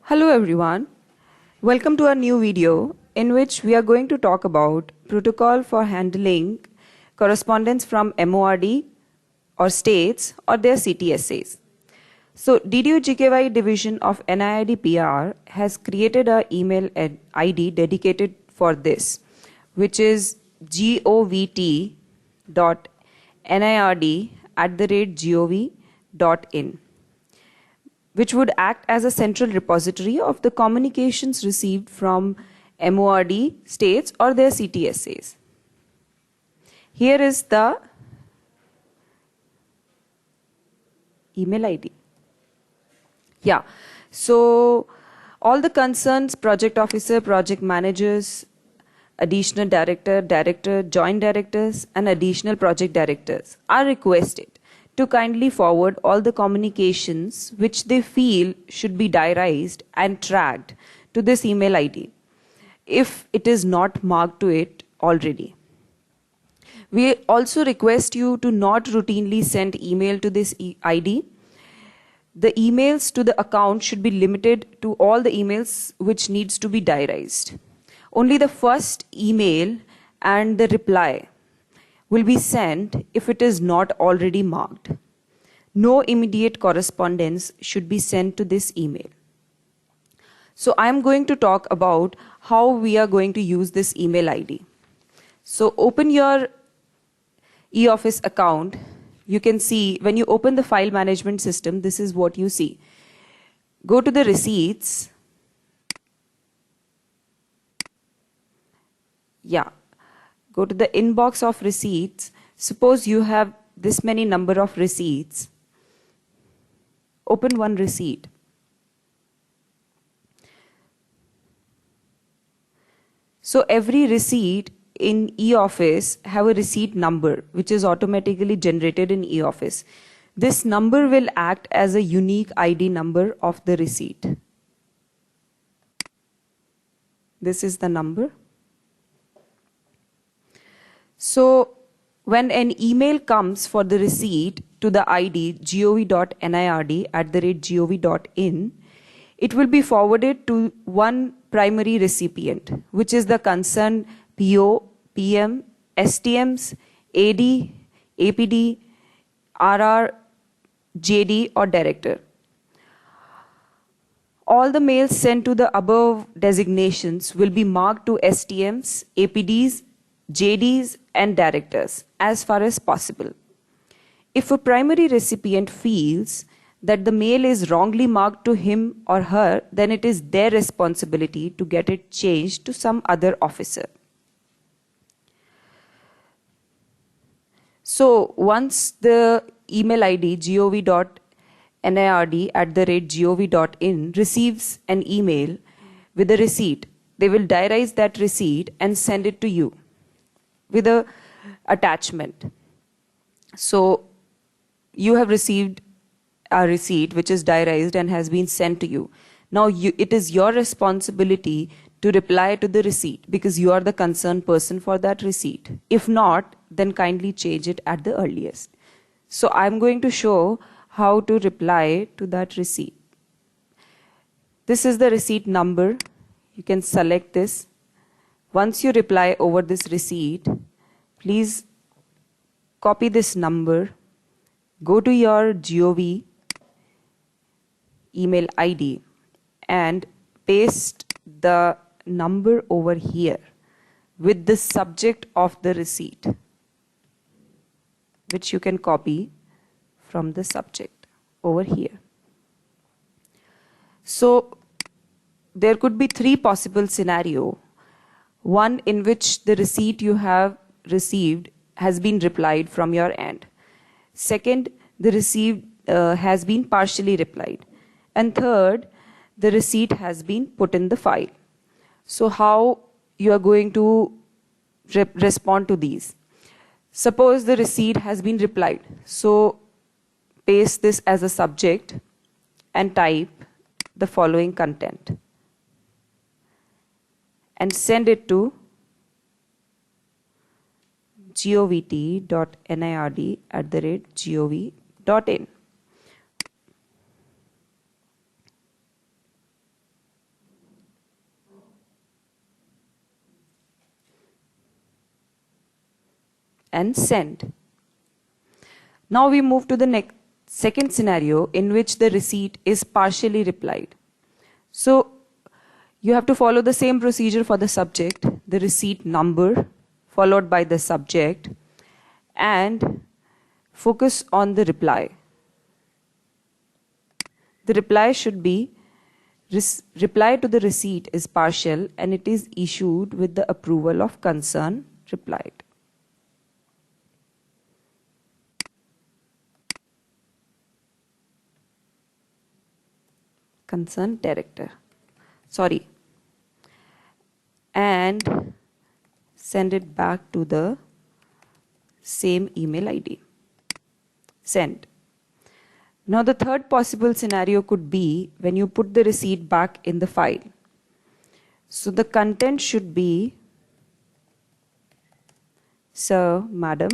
Hello everyone. Welcome to our new video in which we are going to talk about protocol for handling correspondence from MORD or states or their CTSAs. So DDU-GKY division of NIRD PR has created an email ID dedicated for this, which is govt.nird@gov.in, which would act as a central repository of the communications received from MORD states or their CTSAs. Here is the email ID. So all the concerns, project officer, project managers, additional director, joint directors, and additional project directors are requested to kindly forward all the communications which they feel should be diarized and tracked to this email ID if it is not marked to it already. We also request you to not routinely send email to this ID. The emails to the account should be limited to all the emails which needs to be diarized. Only the first email and the reply will be sent if it is not already marked. No immediate correspondence should be sent to this email. So I am going to talk about how we are going to use this email ID. So open your eOffice account. You can see when you open the file management system, this is what you see. Go to the receipts. Go to the inbox of receipts. Suppose you have this many number of receipts. Open one receipt. So every receipt in eOffice have a receipt number which is automatically generated in eOffice. This number will act as a unique ID number of the receipt. This is the number. So when an email comes for the receipt to the ID gov.nird@gov.in, it will be forwarded to one primary recipient, which is the concerned PO, PM, STMs, AD, APD, RR, JD or director. All the mails sent to the above designations will be marked to STMs, APDs, JDs and directors as far as possible. If a primary recipient feels that the mail is wrongly marked to him or her, then it is their responsibility to get it changed to some other officer. So once the email ID gov.nird@gov.in receives an email with a receipt, they will diarize that receipt and send it to you with a attachment. So you have received a receipt which is diarized and has been sent to you. Now it is your responsibility to reply to the receipt because you are the concerned person for that receipt. If not, then kindly change it at the earliest. So I'm going to show how to reply to that receipt. This is the receipt number. You can select this. Once you reply over this receipt, please copy this number, go to your Gov email ID and paste the number over here with the subject of the receipt, which you can copy from the subject over here. So there could be three possible scenarios. One in which the receipt you have received has been replied from your end. Second, the receipt has been partially replied. And third, the receipt has been put in the file. So how you are going to respond to these? Suppose the receipt has been replied. So paste this as a subject and type the following content and send it to govt.nird@gov.in. and send. Now we move to the next second scenario in which the receipt is partially replied. So you have to follow the same procedure for the subject, the receipt number followed by the subject, and focus on the reply. The reply should be reply to the receipt is partial and it is issued with the approval of concern replied. Concerned director. Sorry. And send it back to the same email ID. Send. Now the third possible scenario could be when you put the receipt back in the file. So the content should be, Sir, Madam,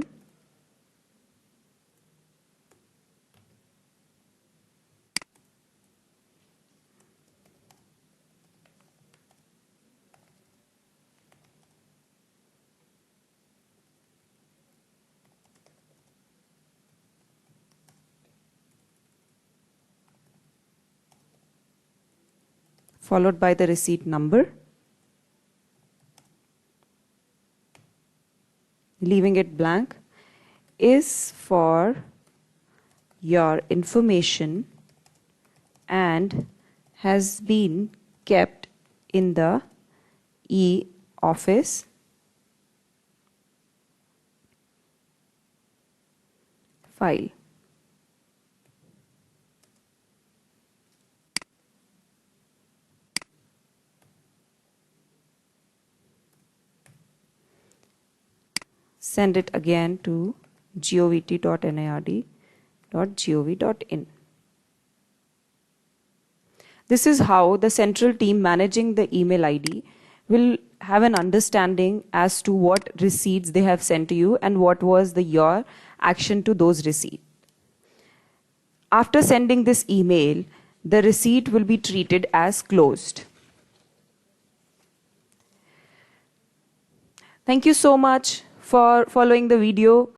followed by the receipt number, leaving it blank, is for your information and has been kept in the e-office file. Send it again to govt.nird.gov.in. This is how the central team managing the email ID will have an understanding as to what receipts they have sent to you and what was your action to those receipts. After sending this email, the receipt will be treated as closed. Thank you so much for following the video.